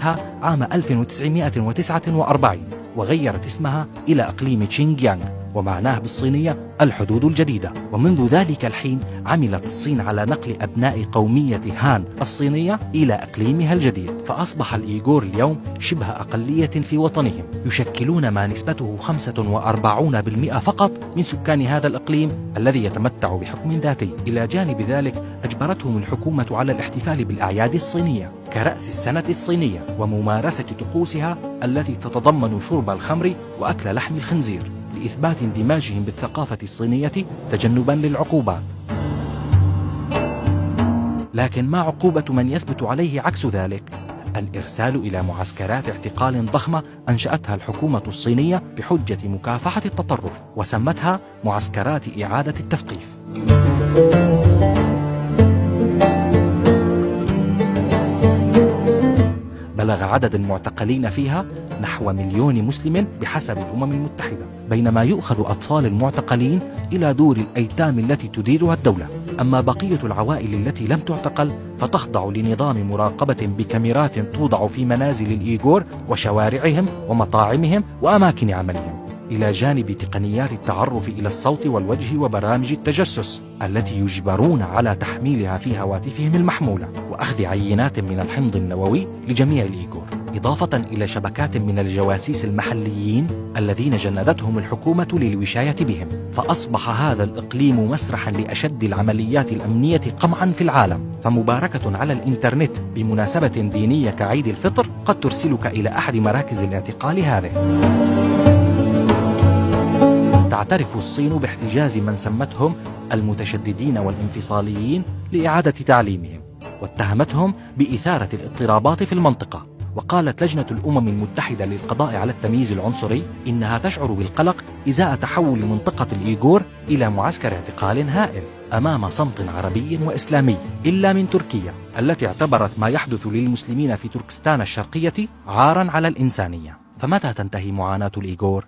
استقلتها عام 1949 وغيرت اسمها إلى إقليم تشينغيانغ، ومعناه بالصينية الحدود الجديدة. ومنذ ذلك الحين عملت الصين على نقل أبناء قومية هان الصينية إلى إقليمها الجديد، فأصبح الإيغور اليوم شبه أقلية في وطنهم، يشكلون ما نسبته 45% فقط من سكان هذا الإقليم الذي يتمتع بحكم ذاتي. إلى جانب ذلك أجبرتهم الحكومة على الاحتفال بالأعياد الصينية كرأس السنة الصينية وممارسة طقوسها التي تتضمن شرب الخمر وأكل لحم الخنزير لإثبات اندماجهم بالثقافة الصينية تجنبا للعقوبات. لكن ما عقوبة من يثبت عليه عكس ذلك؟ الإرسال إلى معسكرات اعتقال ضخمة أنشأتها الحكومة الصينية بحجة مكافحة التطرف، وسمتها معسكرات إعادة التثقيف. بلغ عدد المعتقلين فيها نحو 1,000,000 مسلم بحسب الأمم المتحدة، بينما يؤخذ أطفال المعتقلين إلى دور الأيتام التي تديرها الدولة. أما بقية العوائل التي لم تعتقل فتخضع لنظام مراقبة بكاميرات توضع في منازل الإيغور وشوارعهم ومطاعمهم وأماكن عملهم، إلى جانب تقنيات التعرف إلى الصوت والوجه وبرامج التجسس التي يجبرون على تحميلها في هواتفهم المحمولة، وأخذ عينات من الحمض النووي لجميع الإيغور، إضافة إلى شبكات من الجواسيس المحليين الذين جندتهم الحكومة للوشاية بهم. فأصبح هذا الإقليم مسرحا لأشد العمليات الأمنية قمعا في العالم. فمباركة على الإنترنت بمناسبة دينية كعيد الفطر قد ترسلك إلى أحد مراكز الاعتقال هذه. تعترف الصين باحتجاز من سمتهم المتشددين والانفصاليين لإعادة تعليمهم، واتهمتهم بإثارة الاضطرابات في المنطقة. وقالت لجنة الأمم المتحدة للقضاء على التمييز العنصري إنها تشعر بالقلق إزاء تحول منطقة الإيغور إلى معسكر اعتقال هائل أمام صمت عربي وإسلامي، إلا من تركيا التي اعتبرت ما يحدث للمسلمين في تركستان الشرقية عارا على الإنسانية. فمتى تنتهي معاناة الإيغور؟